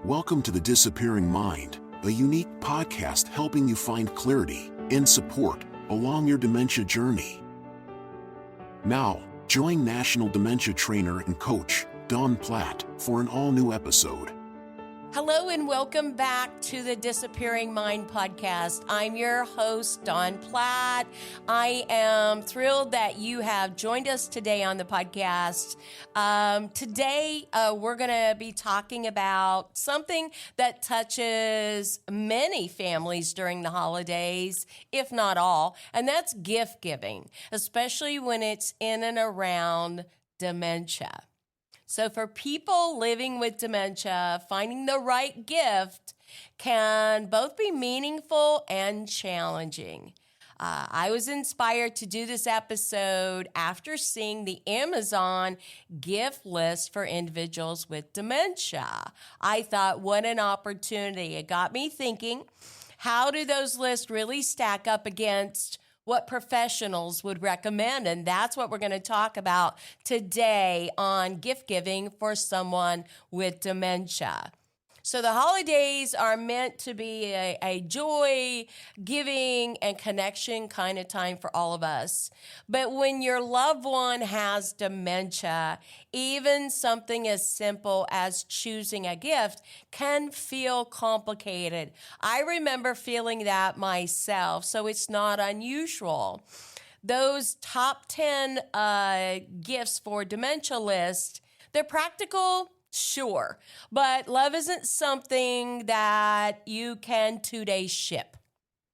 Welcome to The Disappearing Mind, a unique podcast helping you find clarity and support along your dementia journey. Now, join National Dementia Trainer and Coach Dawn Platt for an all-new episode. Hello and welcome back to the Disappearing Mind podcast. I'm your host, Dawn Platt. I am thrilled that you have joined us today on the podcast. Today, we're going to be talking about something that touches many families during the holidays, if not all, and that's gift giving, especially when it's in and around dementia. So for people living with dementia, finding the right gift can both be meaningful and challenging. I was inspired to do this episode after seeing the Amazon gift list for individuals with dementia. I thought, what an opportunity. It got me thinking, how do those lists really stack up against what professionals would recommend? And that's what we're going to talk about today on gift giving for someone with dementia. So the holidays are meant to be a joy, giving, and connection kind of time for all of us. But when your loved one has dementia, even something as simple as choosing a gift can feel complicated. I remember feeling that myself, so it's not unusual. Those top 10 gifts for dementia list, they're practical. Sure, but love isn't something that you can 2 days ship,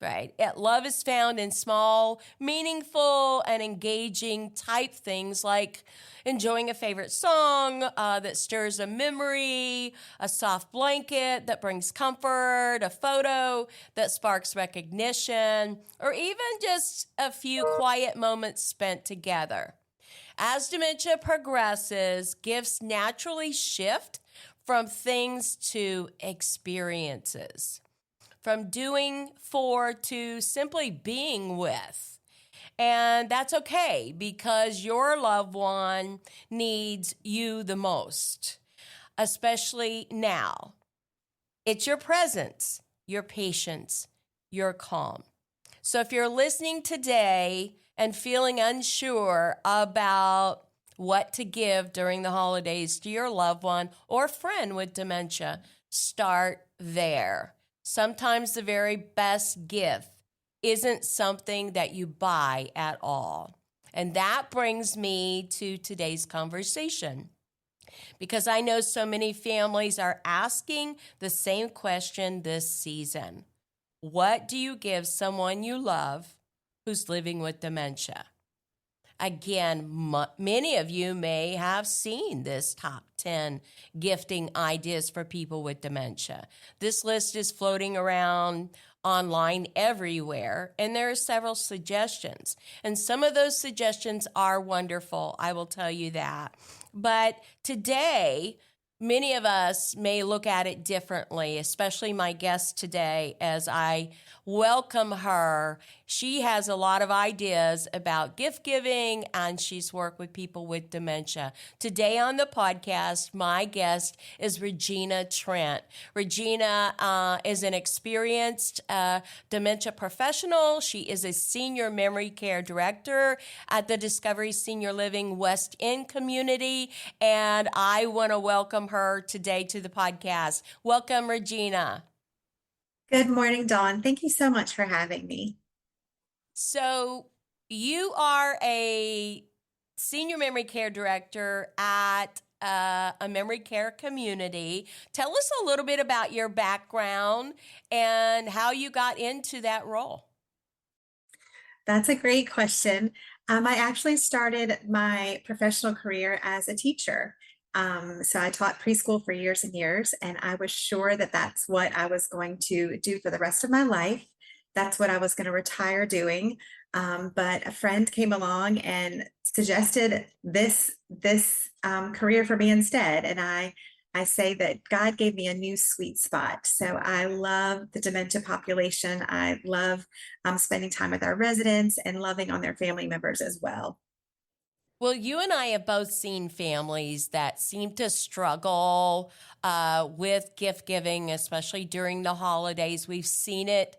right? Love is found in small, meaningful, and engaging type things like enjoying a favorite song that stirs a memory, a soft blanket that brings comfort, a photo that sparks recognition, or even just a few quiet moments spent together. As dementia progresses, gifts naturally shift from things to experiences, from doing for to simply being with. And that's okay because your loved one needs you the most, especially now. It's your presence, your patience, your calm. So if you're listening today and feeling unsure about what to give during the holidays to your loved one or friend with dementia, start there. Sometimes the very best gift isn't something that you buy at all. And that brings me to today's conversation, because I know so many families are asking the same question this season. What do you give someone you love who's living with dementia? Again, many of you may have seen this top 10 gifting ideas for people with dementia. This list is floating around online everywhere, and there are several suggestions. And some of those suggestions are wonderful, I will tell you that. But today, many of us may look at it differently, especially my guest today as I welcome her. She has a lot of ideas about gift giving, and she's worked with people with dementia. Today on the podcast, my guest is Regina Trent. Regina is an experienced dementia professional. She is a senior memory care director at the Discovery Senior Living West End community, and I want to welcome her today to the podcast. Welcome, Regina. Good morning, Dawn. Thank you so much for having me. So you are a senior memory care director at a memory care community. Tell us a little bit about your background and how you got into that role. That's a great question. I actually started my professional career as a teacher. So I taught preschool for years and years, and I was sure that that's what I was going to do for the rest of my life. That's what I was going to retire doing. But a friend came along and suggested this career for me instead. And I say that God gave me a new sweet spot. So I love the dementia population. I love spending time with our residents and loving on their family members as well. Well, you and I have both seen families that seem to struggle with gift giving, especially during the holidays. We've seen it,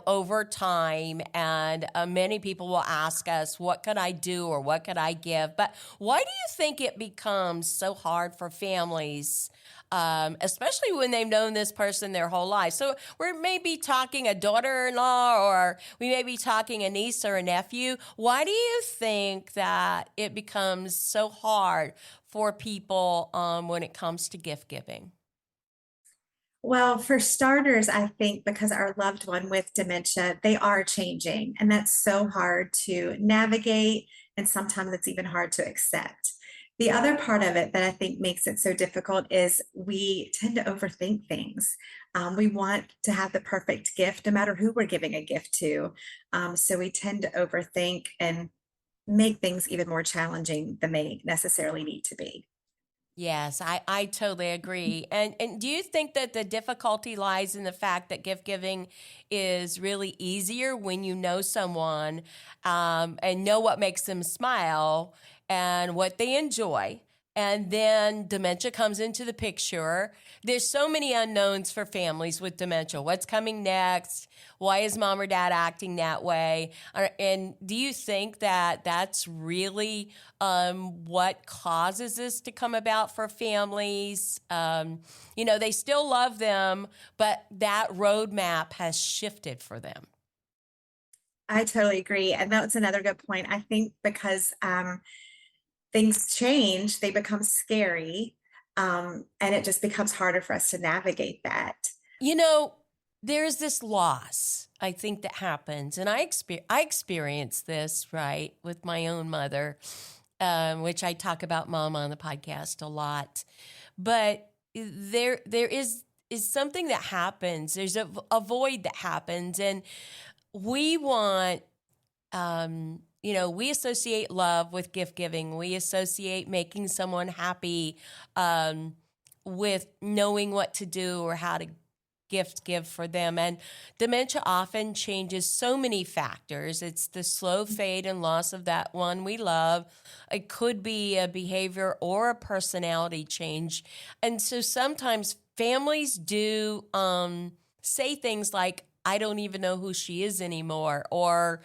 over time. And many people will ask us, what could I do or what could I give? But why do you think it becomes so hard for families? Especially when they've known this person their whole life. So we're maybe talking a daughter-in-law, or we may be talking a niece or a nephew. Why do you think that it becomes so hard for people when it comes to gift giving? Well, for starters, I think because our loved one with dementia, they are changing, and that's so hard to navigate, and sometimes it's even hard to accept. The other part of it that I think makes it so difficult is we tend to overthink things. We want to have the perfect gift, no matter who we're giving a gift to. So we tend to overthink and make things even more challenging than they necessarily need to be. Yes, I totally agree. And do you think that the difficulty lies in the fact that gift giving is really easier when you know someone and know what makes them smile and what they enjoy? And then dementia comes into the picture. There's so many unknowns for families with dementia. What's coming next? Why is mom or dad acting that way? And do you think that that's really what causes this to come about for families? They still love them, but that roadmap has shifted for them. I totally agree. And that's another good point. I think because things change, they become scary, and it just becomes harder for us to navigate that. You know, there's this loss, I think, that happens. And I experienced this, right, with my own mother, which I talk about mom on the podcast a lot. But there is something that happens. There's a void that happens. And we want we associate love with gift giving. We associate making someone happy with knowing what to do or how to give for them. And dementia often changes so many factors. It's the slow fade and loss of that one we love. It could be a behavior or a personality change. And so sometimes families do say things like, I don't even know who she is anymore, or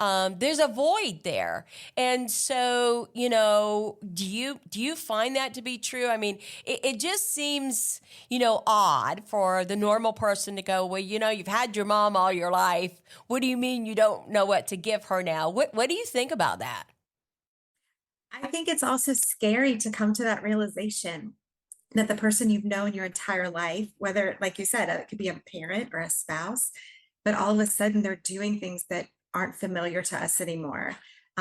there's a void there. And so, do you find that to be true? I mean, it just seems, odd for the normal person to go, well, you've had your mom all your life. What do you mean you don't know what to give her now? What do you think about that? I think it's also scary to come to that realization that the person you've known your entire life, whether, like you said, it could be a parent or a spouse, but all of a sudden they're doing things that aren't familiar to us anymore.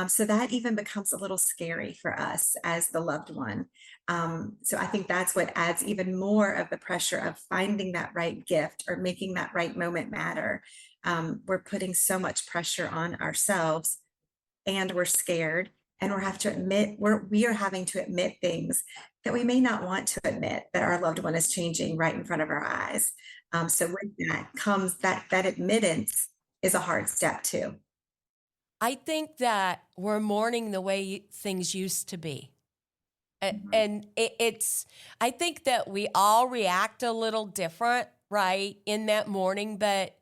So that even becomes a little scary for us as the loved one. So I think that's what adds even more of the pressure of finding that right gift or making that right moment matter. We're putting so much pressure on ourselves, and we're scared, and we are having to admit things that we may not want to admit, that our loved one is changing right in front of our eyes. So with that comes that admittance is a hard step too. I think that we're mourning the way things used to be. Mhm. And I think that we all react a little different, right, in that mourning, but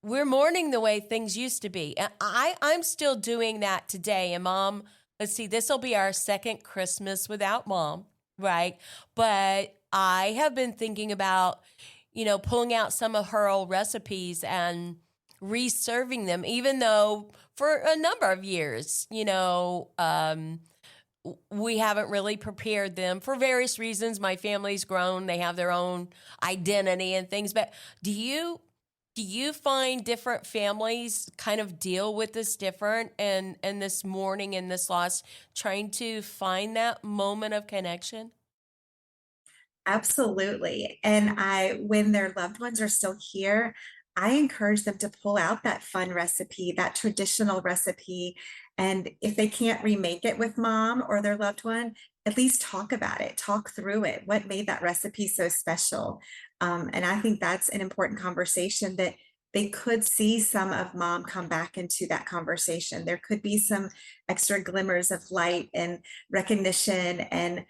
we're mourning the way things used to be. And I'm still doing that today. And mom, let's see, this will be our second Christmas without mom, right? But I have been thinking about, pulling out some of her old recipes and reserving them, even though for a number of years, we haven't really prepared them for various reasons. My family's grown; they have their own identity and things. But do you find different families kind of deal with this different and this mourning and this loss, trying to find that moment of connection? Absolutely. And when their loved ones are still here, I encourage them to pull out that fun recipe, that traditional recipe. And if they can't remake it with mom or their loved one, at least talk about it, talk through it. What made that recipe so special? And I think that's an important conversation that they could see some of mom come back into that conversation. There could be some extra glimmers of light and recognition, and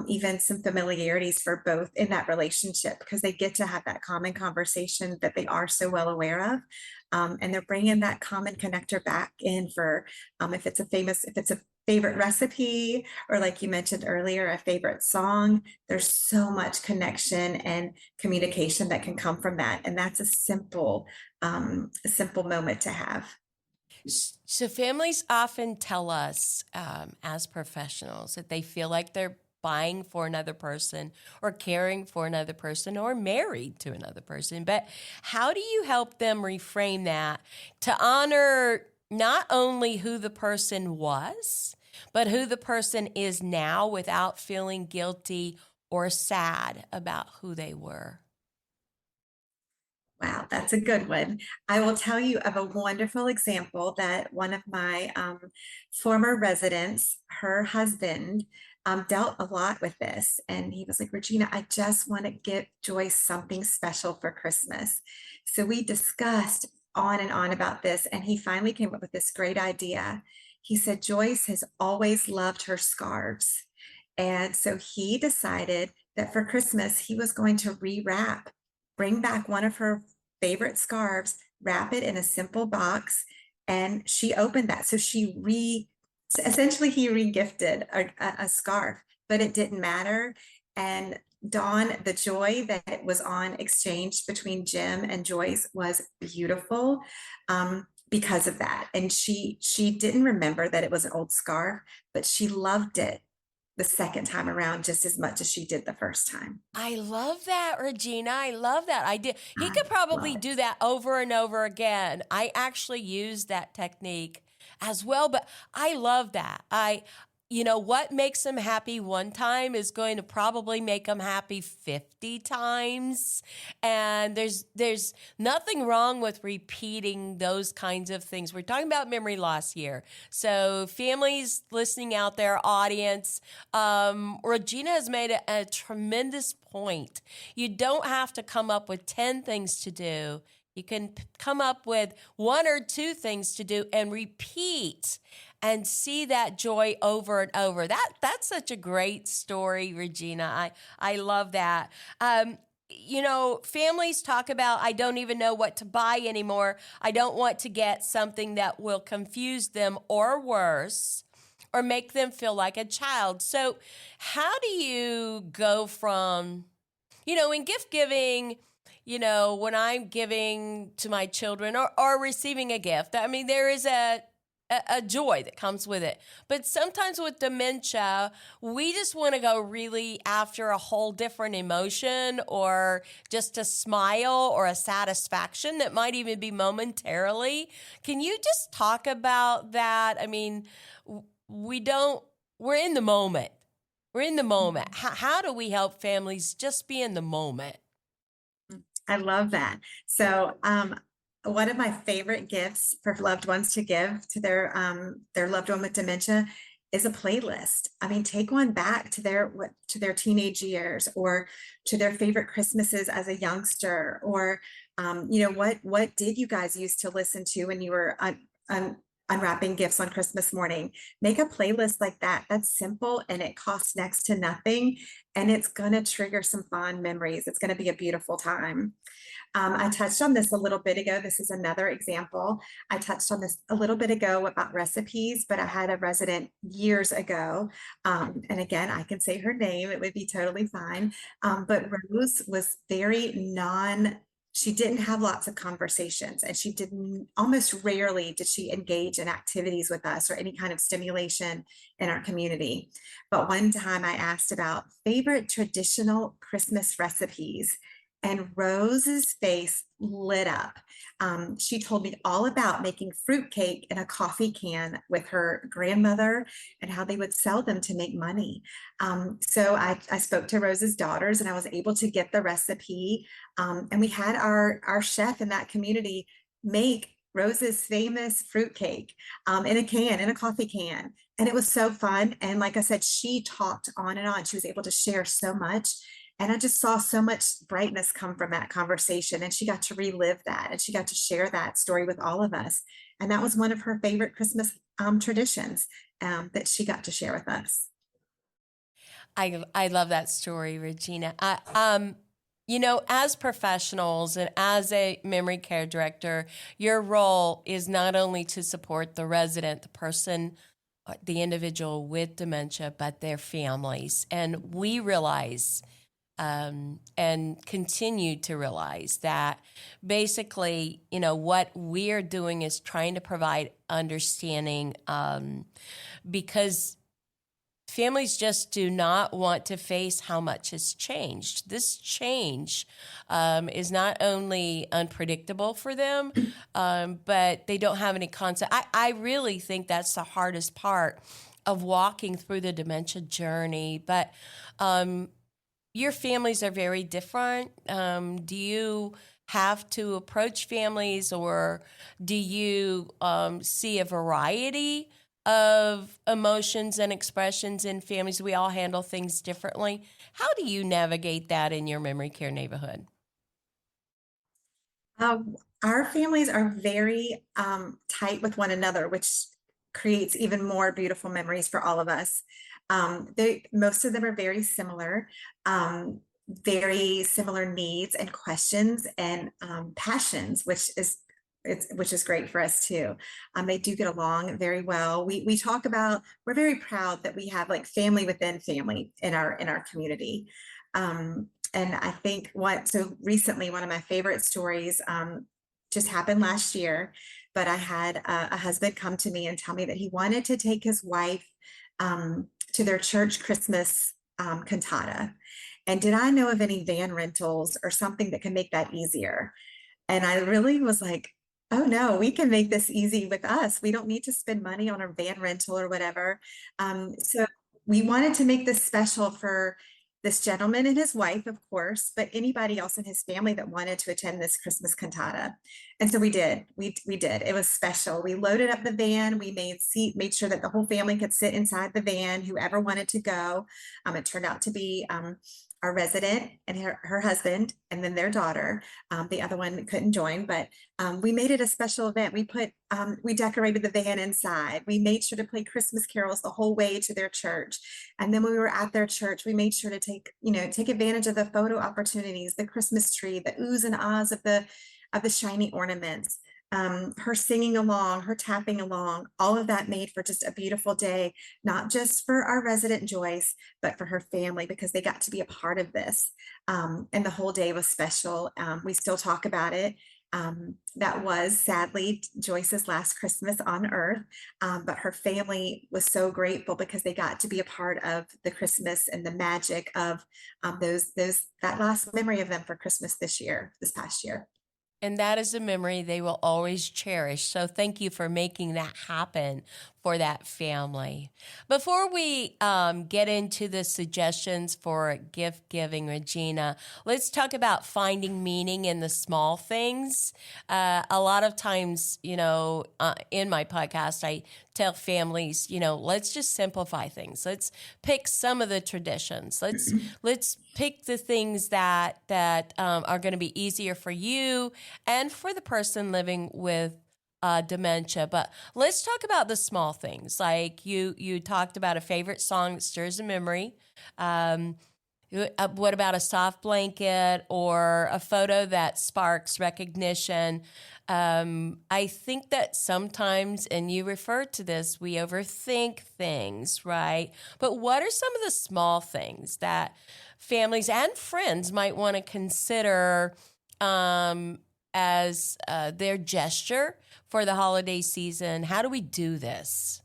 even some familiarities for both in that relationship, because they get to have that common conversation that they are so well aware of. And they're bringing that common connector back in for if it's a favorite recipe, or like you mentioned earlier, a favorite song. There's so much connection and communication that can come from that. And that's a simple moment to have. So families often tell us as professionals that they feel like they're buying for another person or caring for another person or married to another person. But how do you help them reframe that to honor not only who the person was, but who the person is now without feeling guilty or sad about who they were? Wow, that's a good one. I will tell you of a wonderful example that one of my former residents, her husband, dealt a lot with this. And he was like, Regina, I just want to give Joyce something special for Christmas. So we discussed on and on about this. And he finally came up with this great idea. He said, Joyce has always loved her scarves. And so he decided that for Christmas, he was going to rewrap, bring back one of her favorite scarves, wrap it in a simple box, and she opened that. So essentially he regifted a scarf, but it didn't matter. And Dawn, the joy that was on exchange between Jim and Joyce was beautiful because of that. And she didn't remember that it was an old scarf, but she loved it the second time around just as much as she did the first time. I love that, Regina. I love that idea. He I could probably love it. do that over and over again. I actually use that technique as well, but I love that. What makes him happy one time is going to probably make him happy 50 times. And there's nothing wrong with repeating those kinds of things. We're talking about memory loss here. So families listening out there, audience, Regina has made a tremendous point. You don't have to come up with 10 things to do. You can come up with one or two things to do and repeat and see that joy over and over. That's such a great story, Regina. I love that. Families talk about, I don't even know what to buy anymore. I don't want to get something that will confuse them or worse, or make them feel like a child. So how do you go from, in gift giving, when I'm giving to my children or receiving a gift, I mean, there is a joy that comes with it. But sometimes with dementia, we just want to go really after a whole different emotion, or just a smile or a satisfaction that might even be momentarily. Can you just talk about that? I mean, we're in the moment. We're in the moment. How do we help families just be in the moment? I love that. So, one of my favorite gifts for loved ones to give to their loved one with dementia is a playlist. I mean, take one back to their teenage years, or to their favorite Christmases as a youngster, or what did you guys used to listen to when you were unwrapping gifts on Christmas morning? Make a playlist like that. That's simple and it costs next to nothing, and it's going to trigger some fond memories. It's going to be a beautiful time. I touched on this a little bit ago. This is another example. I touched on this a little bit ago about recipes, but I had a resident years ago. And again, I can say her name, it would be totally fine. But Rose was she didn't have lots of conversations, and almost rarely did she engage in activities with us or any kind of stimulation in our community. But one time I asked about favorite traditional Christmas recipes, and Rose's face lit up. She told me all about making fruitcake in a coffee can with her grandmother, and how they would sell them to make money. So I spoke to Rose's daughters, and I was able to get the recipe. And we had our chef in that community make Rose's famous fruitcake in a coffee can. And it was so fun. And like I said, she talked on and on. She was able to share so much. And I just saw so much brightness come from that conversation. And she got to relive that and she got to share that story with all of us. And that was one of her favorite Christmas traditions that she got to share with us. I love that story, Regina. As professionals and as a memory care director, your role is not only to support the resident, the person, the individual with dementia, but their families. And we realize and continue to realize that basically, what we're doing is trying to provide understanding because families just do not want to face how much has changed. This change is not only unpredictable for them, but they don't have any concept. I really think that's the hardest part of walking through the dementia journey. But your families are very different. Do you have to approach families, or do you see a variety of emotions and expressions in families? We all handle things differently. How do you navigate that in your memory care neighborhood? Our families are very tight with one another, which creates even more beautiful memories for all of us. Most of them are very similar needs and questions and passions, which is great for us too. They do get along very well. We talk about, we're very proud that we have like family within family in our community. And I think so recently, one of my favorite stories just happened last year, but I had a husband come to me and tell me that he wanted to take his wife to their church Christmas cantata. And did I know of any van rentals or something that can make that easier? And I really was like, oh no, we can make this easy with us. We don't need to spend money on a van rental or whatever. So we wanted to make this special for this gentleman and his wife, of course, but anybody else in his family that wanted to attend this Christmas cantata. And so we did. We did. It was special. We loaded up the van. We made sure that the whole family could sit inside the van, whoever wanted to go. It turned out to be our resident and her husband, and then their daughter. The other one couldn't join, but we made it a special event. We decorated the van inside. We made sure to play Christmas carols the whole way to their church. And then when we were at their church, we made sure to take advantage of the photo opportunities, the Christmas tree, the oohs and ahs of the shiny ornaments. Her singing along, her tapping along, all of that made for just a beautiful day, not just for our resident Joyce, but for her family, because they got to be a part of this. And the whole day was special. We still talk about it. That was sadly Joyce's last Christmas on earth, but her family was so grateful because they got to be a part of the Christmas and the magic of that last memory of them for Christmas this past year. And that is a memory they will always cherish. So thank you for making that happen for that family. Before we get into the suggestions for gift giving, Regina, let's talk about finding meaning in the small things. A lot of times, in my podcast, I tell families, let's just simplify things. Let's pick some of the traditions. Let's pick the things that are going to be easier for you and for the person living with dementia. But let's talk about the small things. Like you talked about a favorite song that stirs a memory. What about a soft blanket or a photo that sparks recognition? I think that sometimes, and you refer to this, we overthink things, right? But what are some of the small things that families and friends might want to consider as their gesture for the holiday season? How do we do this?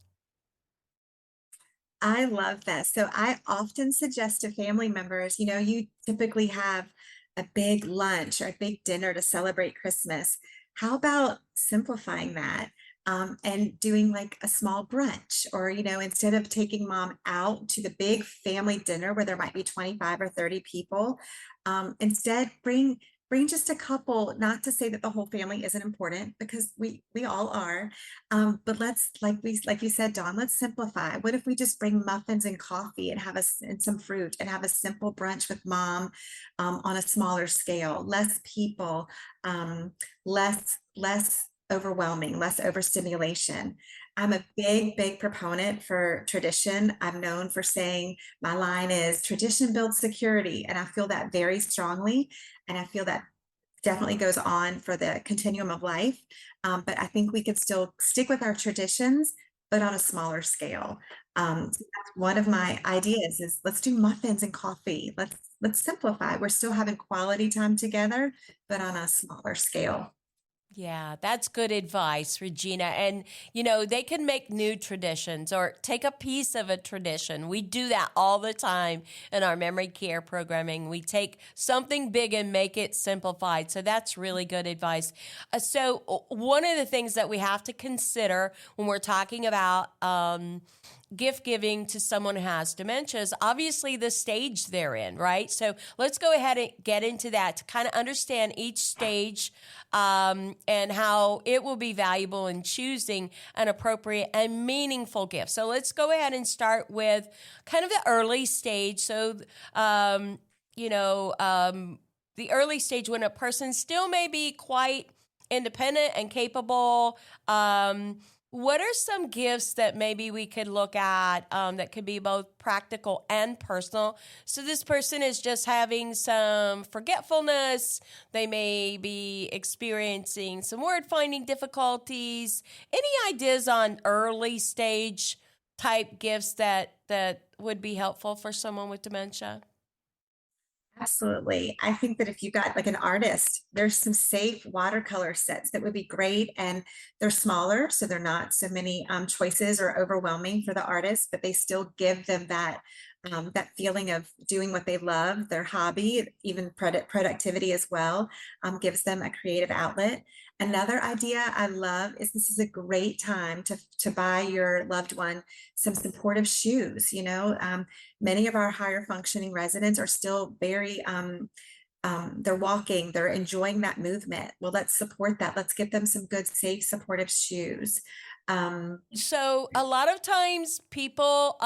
I love that. So I often suggest to family members, you typically have a big lunch or a big dinner to celebrate Christmas. How about simplifying that and doing like a small brunch, or, instead of taking mom out to the big family dinner where there might be 25 or 30 people, instead bring bring just a couple, not to say that the whole family isn't important because we all are. But let's, like you said, Dawn, let's simplify. What if we just bring muffins and coffee and and some fruit and have a simple brunch with mom, on a smaller scale, less people, less overwhelming, less overstimulation. I'm a big proponent for tradition. I'm known for saying my line is tradition builds security, and I feel that very strongly. And I feel that definitely goes on for the continuum of life. But I think we could still stick with our traditions, but on a smaller scale. So that's one of my ideas is let's do muffins and coffee. Let's simplify. We're still having quality time together, but on a smaller scale. Yeah, that's good advice, Regina. And, they can make new traditions or take a piece of a tradition. We do that all the time in our memory care programming. We take something big and make it simplified. So that's really good advice. One of the things that we have to consider when we're talking about gift giving to someone who has dementia is obviously the stage they're in, right? So let's go ahead and get into that to kind of understand each stage and how it will be valuable in choosing an appropriate and meaningful gift. So let's go ahead and start with kind of the early stage. So, the early stage when a person still may be quite independent and capable. What are some gifts that maybe we could look at that could be both practical and personal? So this person is just having some forgetfulness. They may be experiencing some word finding difficulties. Any ideas on early stage type gifts that would be helpful for someone with dementia? Absolutely. I think that if you got like an artist, there's some safe watercolor sets that would be great. And they're smaller, so they're not so many choices or overwhelming for the artist, but they still give them that feeling of doing what they love, their hobby, even productivity as well, gives them a creative outlet. Another idea I love is this is a great time to buy your loved one some supportive shoes. Many of our higher functioning residents are still very they're walking, they're enjoying that movement. Well, let's support that. Let's get them some good, safe, supportive shoes. um, So a lot of times people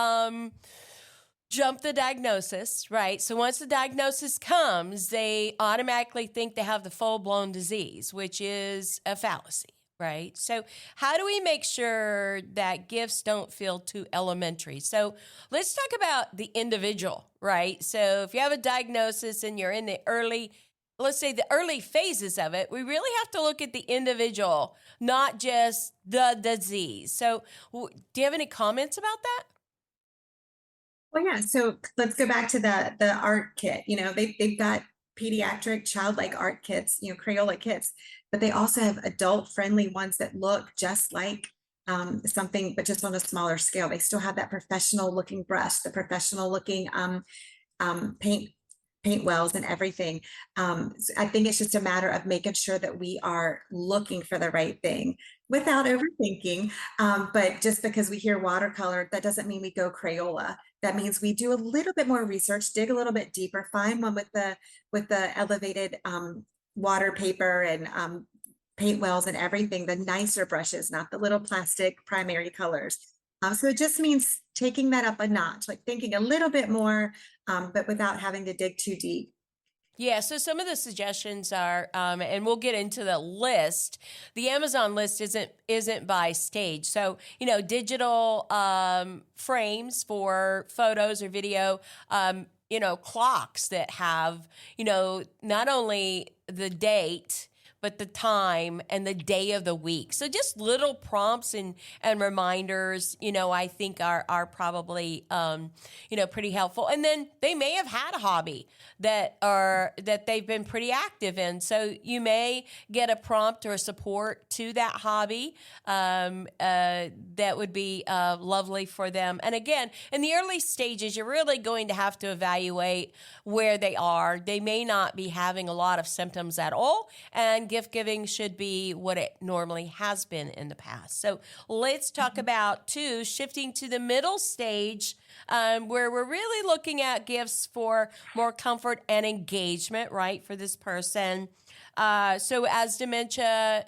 jump the diagnosis, right? So once the diagnosis comes, they automatically think they have the full-blown disease, which is a fallacy, right? So how do we make sure that gifts don't feel too elementary? So let's talk about the individual, right? So if you have a diagnosis and you're in the early, let's say the early phases of it, we really have to look at the individual, not just the disease. So do you have any comments about that? well, yeah. So let's go back to the art kit. They've got pediatric childlike art kits, Crayola kits, but they also have adult friendly ones that look just like something, but just on a smaller scale. They still have that professional looking brush, the professional looking paint wells and everything. So I think it's just a matter of making sure that we are looking for the right thing without overthinking. But just because we hear watercolor, that doesn't mean we go Crayola. That means we do a little bit more research, dig a little bit deeper, find one with the elevated water paper and paint wells and everything, the nicer brushes, not the little plastic primary colors. So it just means taking that up a notch, like thinking a little bit more, but without having to dig too deep. Yeah, so some of the suggestions are, and we'll get into the list. The Amazon list isn't by stage, so digital frames for photos or video. Clocks that have not only the date but the time and the day of the week. So just little prompts and reminders, I think are probably pretty helpful. And then they may have had a hobby that they've been pretty active in. So you may get a prompt or a support to that hobby that would be lovely for them. And again, in the early stages, you're really going to have to evaluate where they are. They may not be having a lot of symptoms at all, and gift giving should be what it normally has been in the past. So let's talk about, too, shifting to the middle stage, where we're really looking at gifts for more comfort and engagement, right, for this person. So as dementia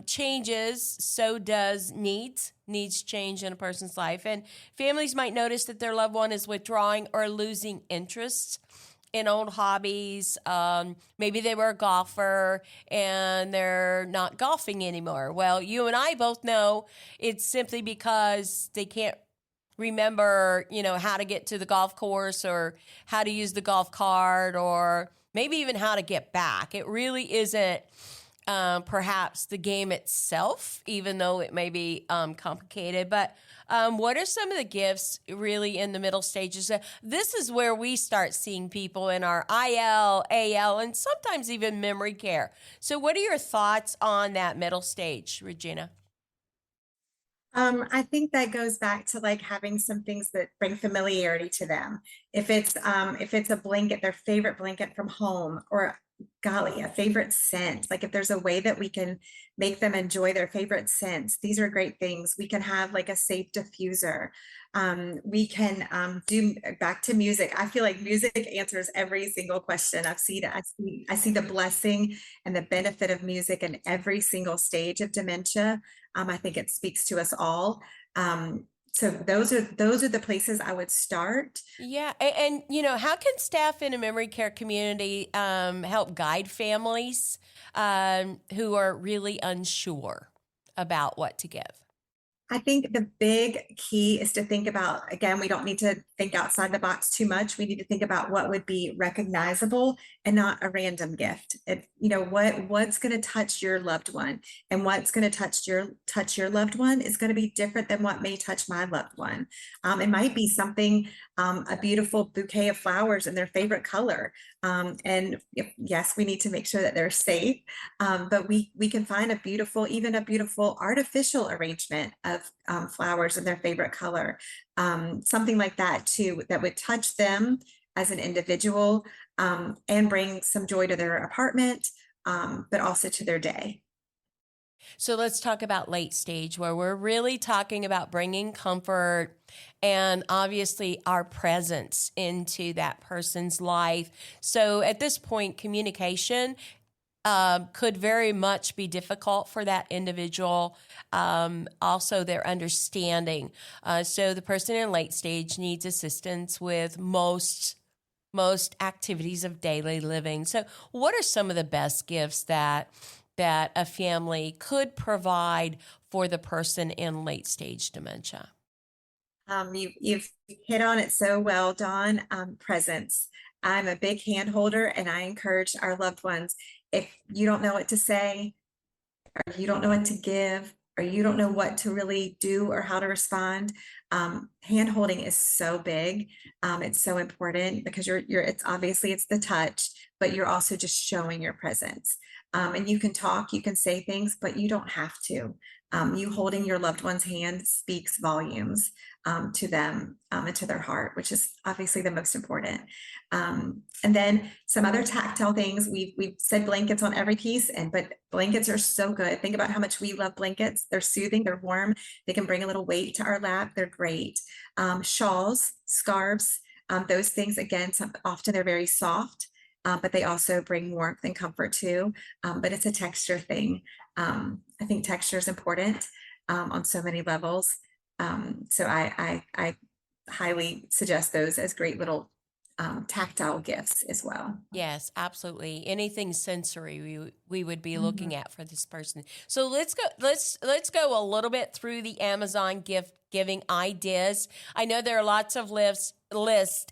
changes, so does needs. Needs change in a person's life. And families might notice that their loved one is withdrawing or losing interest in old hobbies. Maybe they were a golfer and they're not golfing anymore. Well, you and I both know it's simply because they can't remember, how to get to the golf course or how to use the golf cart or maybe even how to get back. It really isn't perhaps the game itself, even though it may be complicated. But what are some of the gifts really in the middle stages? This is where we start seeing people in our IL, AL, and sometimes even memory care. So what are your thoughts on that middle stage, Regina? I think that goes back to like having some things that bring familiarity to them. If it's a blanket, their favorite blanket from home, or golly, a favorite scent. Like if there's a way that we can make them enjoy their favorite scents, these are great things. We can have like a safe diffuser. We can do back to music. I feel like music answers every single question. I see the blessing and the benefit of music in every single stage of dementia. I think it speaks to us all. So those are the places I would start. Yeah, and how can staff in a memory care community help guide families who are really unsure about what to give? I think the big key is to think about, again, we don't need to think outside the box too much. We need to think about what would be recognizable and not a random gift. What's going to touch your loved one, and what's going to touch your loved one is going to be different than what may touch my loved one. It might be something, a beautiful bouquet of flowers in their favorite color. Yes, we need to make sure that they're safe. But we can find even a beautiful artificial arrangement of flowers in their favorite color. Something like that too, that would touch them as an individual, and bring some joy to their apartment, but also to their day. So let's talk about late stage, where we're really talking about bringing comfort and obviously our presence into that person's life. So at this point, communication could very much be difficult for that individual. Also, their understanding. So the person in late stage needs assistance with most activities of daily living. So what are some of the best gifts that a family could provide for the person in late stage dementia? You've hit on it so well, Dawn. Presence. I'm a big hand holder, and I encourage our loved ones, if you don't know what to say, or you don't know what to give, or you don't know what to really do or how to respond, hand holding is so big. It's so important because it's the touch, but you're also just showing your presence. And you can talk, you can say things, but you don't have to. You holding your loved one's hand speaks volumes to them, and to their heart, which is obviously the most important. And then some other tactile things. We've said blankets on every piece, but blankets are so good. Think about how much we love blankets. They're soothing, they're warm, they can bring a little weight to our lap. They're great. Shawls, scarves, those things, again, often they're very soft. But they also bring warmth and comfort too. But it's a texture thing. I think texture is important on so many levels. So I highly suggest those as great little tactile gifts as well. Yes, absolutely. Anything sensory we would be looking at for this person. So let's go a little bit through the Amazon gift giving ideas. I know there are lots of lists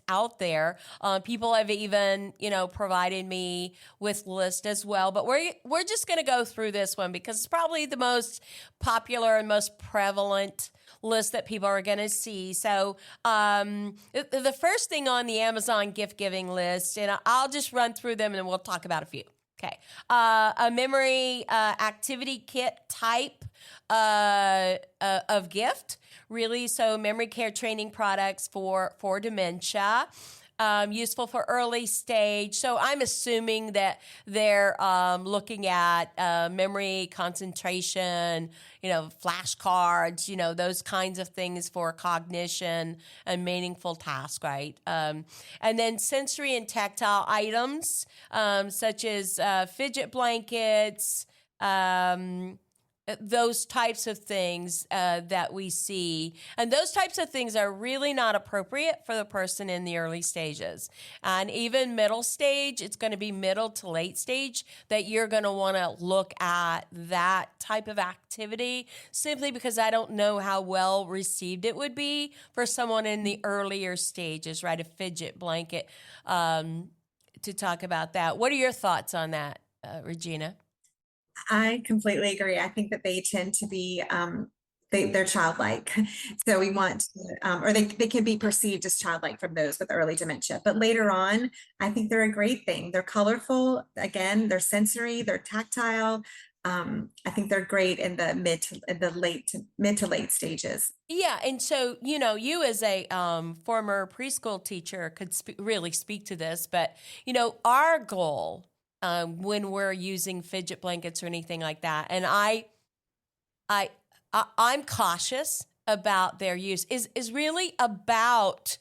out there. People have even, provided me with lists as well, but we're just going to go through this one because it's probably the most popular and most prevalent list that people are going to see. So the first thing on the Amazon gift giving list, and I'll just run through them and then we'll talk about a few. Okay. A memory activity kit type of gift, really. So memory care training products for dementia. useful for early stage. So I'm assuming that they're looking at memory, concentration, flashcards, those kinds of things for cognition and meaningful tasks, right? And then sensory and tactile items, such as fidget blankets, those types of things that we see. And those types of things are really not appropriate for the person in the early stages. And even middle stage, it's going to be middle to late stage that you're going to want to look at that type of activity, simply because I don't know how well received it would be for someone in the earlier stages, right? A fidget blanket, to talk about that. What are your thoughts on that, Regina? I completely agree. I think that they tend to be they're childlike. So we want to, or they can be perceived as childlike from those with early dementia. But later on, I think they're a great thing. They're colorful. Again, they're sensory, they're tactile. I think they're great in the mid to late stages. Yeah, and so you as a former preschool teacher could really speak to this, but our goal when we're using fidget blankets or anything like that, and I'm cautious about their use, is really about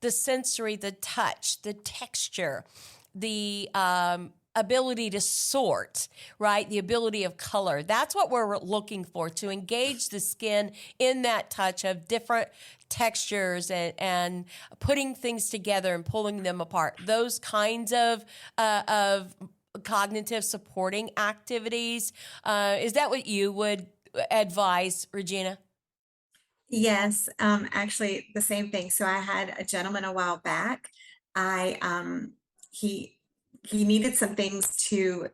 the sensory, the touch, the texture, the ability to sort, right? The ability of color. That's what we're looking for, to engage the skin in that touch of different textures and putting things together and pulling them apart. Those kinds of cognitive supporting activities. Is that what you would advise, Regina? Yes, actually the same thing. So I had a gentleman a while back. I he he needed some things to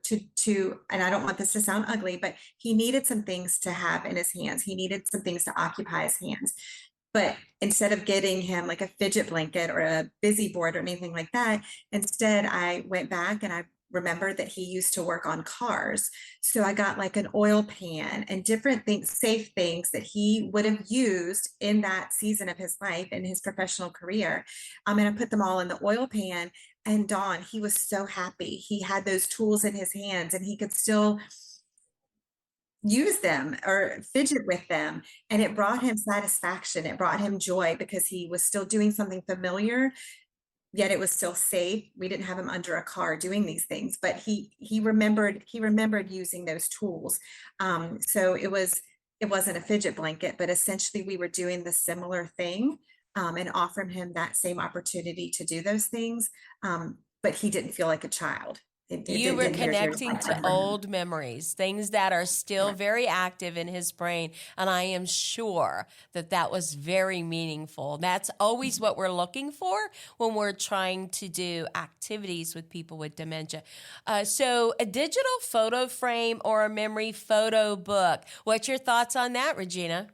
and I don't want this to sound ugly, but he needed some things to have in his hands. He needed some things to occupy his hands. But instead of getting him like a fidget blanket or a busy board or anything like that, instead I went back and I remembered that he used to work on cars. So I got like an oil pan and different things, safe things that he would have used in that season of his life in his professional career. And I put them all in the oil pan. And Dawn, he was so happy. He had those tools in his hands and he could still use them or fidget with them. And it brought him satisfaction. It brought him joy because he was still doing something familiar, yet it was still safe. We didn't have him under a car doing these things, but he remembered using those tools. So it wasn't a fidget blanket, but essentially we were doing the similar thing, and offering him that same opportunity to do those things. But he didn't feel like a child. You were Didn't interfere with connecting life to for him. old memories, things that are still very active in his brain. And I am sure that that was very meaningful. That's always what we're looking for when we're trying to do activities with people with dementia. So a digital photo frame or a memory photo book. What's your thoughts on that, Regina?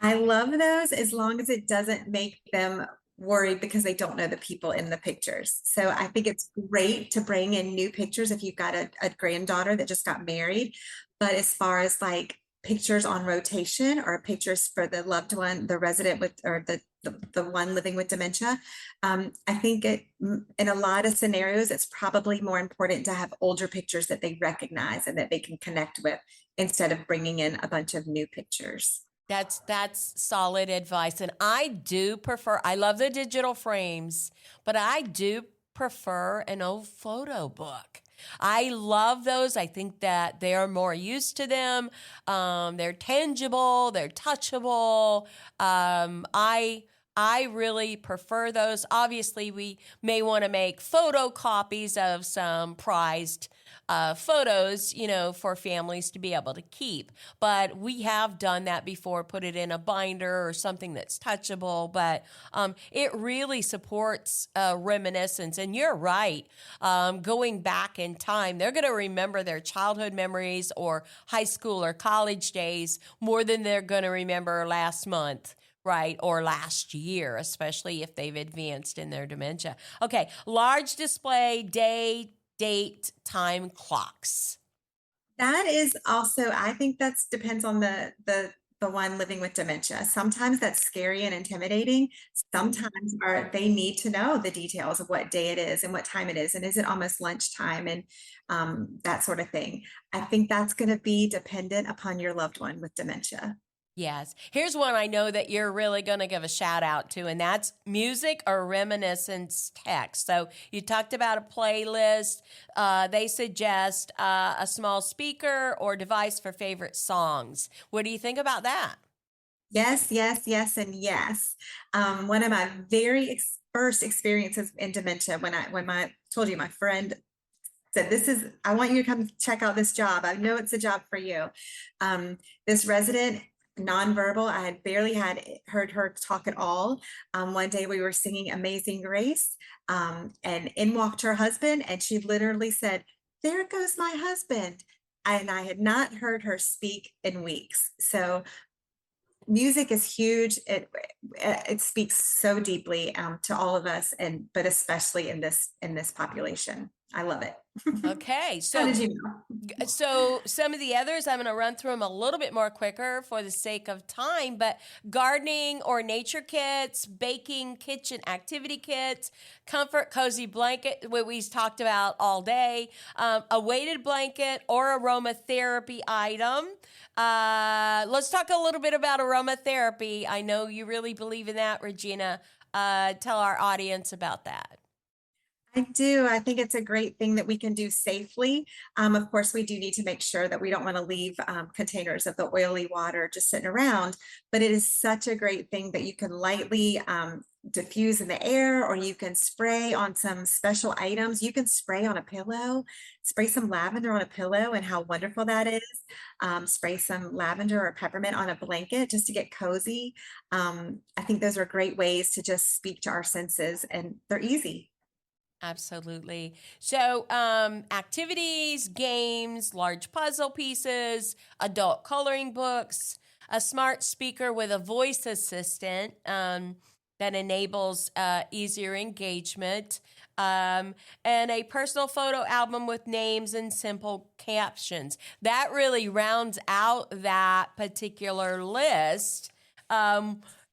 I love those as long as it doesn't make them worried because they don't know the people in the pictures. So I think it's great to bring in new pictures if you've got a granddaughter that just got married. But as far as like pictures on rotation or pictures for the loved one, the resident with, or the one living with dementia, I think in a lot of scenarios, it's probably more important to have older pictures that they recognize and that they can connect with instead of bringing in a bunch of new pictures. That's solid advice. And I love the digital frames, but I do prefer an old photo book. I love those. I think that they are more used to them. They're tangible, they're touchable. I really prefer those. Obviously, we may want to make photocopies of some prized photos, for families to be able to keep. But we have done that before, put it in a binder or something that's touchable. But it really supports reminiscence. And you're right. Going back in time, they're going to remember their childhood memories or high school or college days more than they're going to remember last month. Right, or last year, especially if they've advanced in their dementia. Okay, large display, day, date, time clocks. That is also, I think that's depends on the the one living with dementia. Sometimes that's scary and intimidating. Sometimes they need to know the details of what day it is and what time it is, and is it almost lunchtime, and that sort of thing. I think that's going to be dependent upon your loved one with dementia. Yes. Here's one I know that you're really going to give a shout out to, and that's music or reminiscence text. So you talked about a playlist. They suggest a small speaker or device for favorite songs. What do you think about that? Yes, yes, yes, and yes. One of my first experiences in dementia, when I told you my friend said, I want you to come check out this job. I know it's a job for you. This resident, nonverbal, I had barely heard her talk at all. One day we were singing Amazing Grace, and in walked her husband, and she literally said, "There goes my husband." And I had not heard her speak in weeks. So music is huge. It speaks so deeply to all of us, but especially in this population. I love it. Okay, How so did you know? So some of the others, I'm going to run through them a little bit more quicker for the sake of time, but gardening or nature kits, baking, kitchen activity kits, comfort, cozy blanket, what we've talked about all day, a weighted blanket or aromatherapy item. Let's talk a little bit about aromatherapy. I know you really believe in that, Regina. Tell our audience about that. I do. I think it's a great thing that we can do safely. Of course, we do need to make sure that we don't want to leave containers of the oily water just sitting around, but it is such a great thing that you can lightly diffuse in the air, or you can spray on some special items. You can spray on a pillow, spray some lavender on a pillow, and how wonderful that is. Spray some lavender or peppermint on a blanket just to get cozy. I think those are great ways to just speak to our senses, and they're easy. Absolutely. So, activities, games, large puzzle pieces, adult coloring books, a smart speaker with a voice assistant that enables easier engagement, and a personal photo album with names and simple captions. That really rounds out that particular list.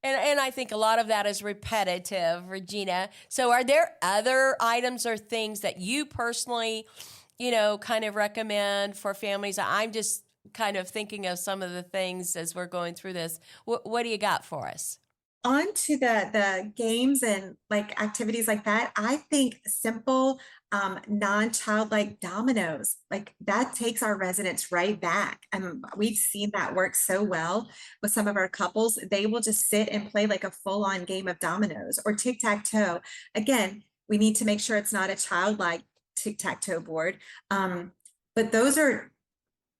And I think a lot of that is repetitive, Regina. So are there other items or things that you personally, kind of recommend for families? I'm just kind of thinking of some of the things as we're going through this. What do you got for us? On to the games and like activities like that, I think simple, non-childlike dominoes, like that takes our residents right back. And we've seen that work so well with some of our couples. They will just sit and play like a full-on game of dominoes or tic-tac-toe. Again, we need to make sure it's not a childlike tic-tac-toe board. But those are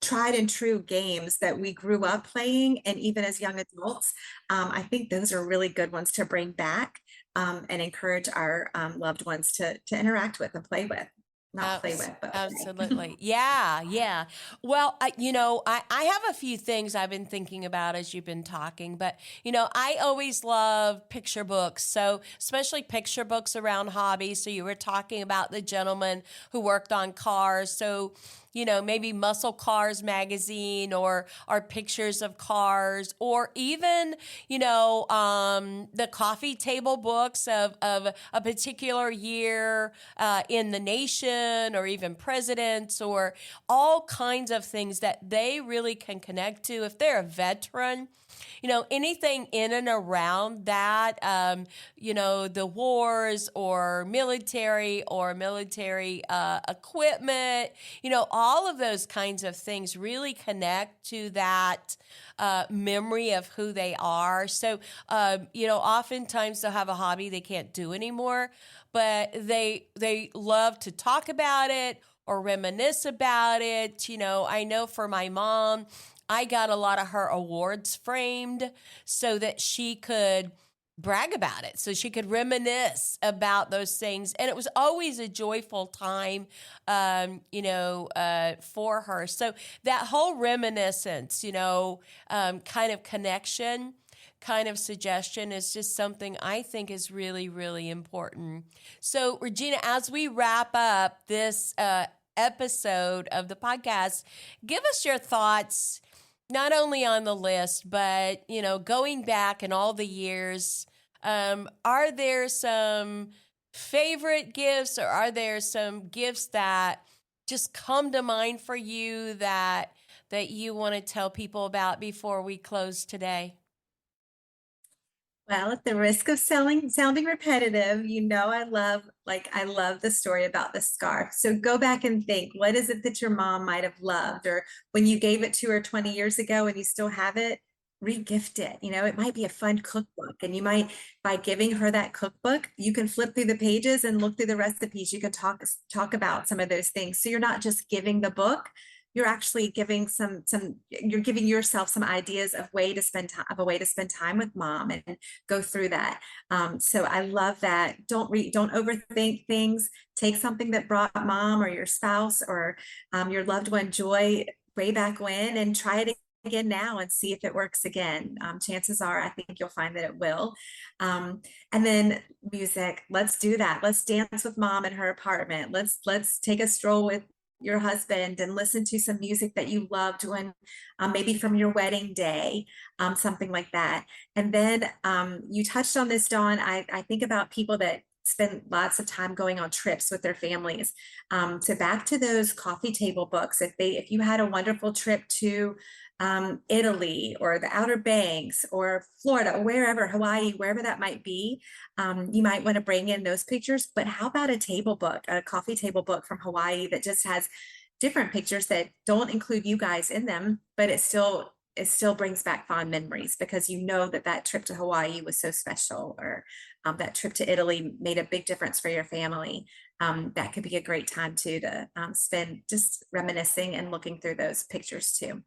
tried and true games that we grew up playing, and even as young adults, I think those are really good ones to bring back, and encourage our loved ones to interact with and play with. Not play with, but play. Absolutely. Yeah, yeah. Well, I have a few things I've been thinking about as you've been talking, but, I always love picture books. So, especially picture books around hobbies. So, you were talking about the gentleman who worked on cars. So, maybe Muscle Cars magazine or pictures of cars, or even, the coffee table books of a particular year in the nation, or even presidents, or all kinds of things that they really can connect to if they're a veteran. Anything in and around that, the wars or military equipment, all of those kinds of things really connect to that memory of who they are. So, oftentimes they'll have a hobby they can't do anymore, but they love to talk about it or reminisce about it. I know for my mom, I got a lot of her awards framed so that she could brag about it, so she could reminisce about those things. And it was always a joyful time, for her. So that whole reminiscence, kind of connection, kind of suggestion is just something I think is really, really important. So, Regina, as we wrap up this episode of the podcast, give us your thoughts. not only on the list, but, going back in all the years, are there some favorite gifts, or are there some gifts that just come to mind for you that you want to tell people about before we close today? Well, at the risk of sounding repetitive, I love the story about the scarf. So go back and think, what is it that your mom might have loved? Or when you gave it to her 20 years ago and you still have it, regift it. It might be a fun cookbook. And you might, by giving her that cookbook, you can flip through the pages and look through the recipes. You can talk about some of those things. So you're not just giving the book, you're actually giving you're giving yourself some ideas of a way to spend time with mom and go through that. So I love that. Don't overthink things. Take something that brought mom or your spouse or your loved one joy way back when, and try it again now and see if it works again. Chances are, I think you'll find that it will. And then music. Let's do that. Let's dance with mom in her apartment. Let's take a stroll with your husband and listen to some music that you loved when maybe from your wedding day, something like that. And then you touched on this, Dawn. I think about people that spend lots of time going on trips with their families. So back to those coffee table books. If you had a wonderful trip to Italy or the Outer Banks or Florida or wherever, Hawaii, wherever that might be, you might want to bring in those pictures. But how about a coffee table book from Hawaii that just has different pictures that don't include you guys in them, but it still brings back fond memories because that trip to Hawaii was so special, or that trip to Italy made a big difference for your family. That could be a great time too to spend just reminiscing and looking through those pictures too.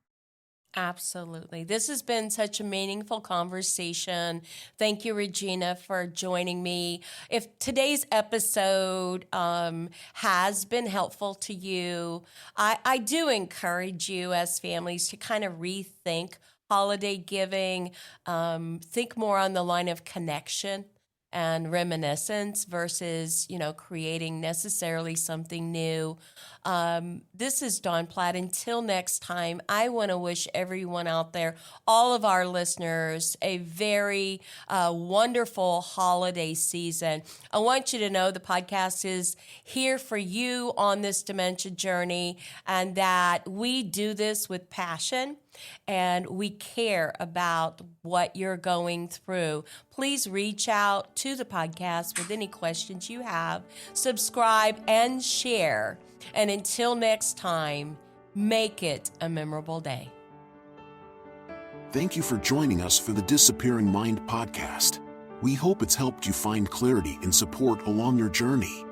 Absolutely. This has been such a meaningful conversation. Thank you, Regina, for joining me. If today's episode has been helpful to you, I do encourage you as families to kind of rethink holiday giving, think more on the line of connection and reminiscence versus, creating necessarily something new. This is Dawn Platt. Until next time, I want to wish everyone out there, all of our listeners, a very wonderful holiday season. I want you to know the podcast is here for you on this dementia journey, and that we do this with passion and we care about what you're going through. Please reach out to the podcast with any questions you have. Subscribe and share. And until next time, make it a memorable day. Thank you for joining us for the Disappearing Mind podcast. We hope it's helped you find clarity and support along your journey.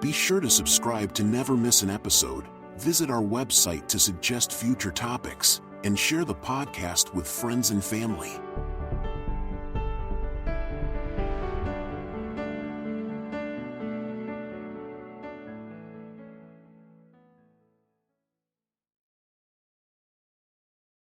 Be sure to subscribe to never miss an episode, visit our website to suggest future topics, and share the podcast with friends and family.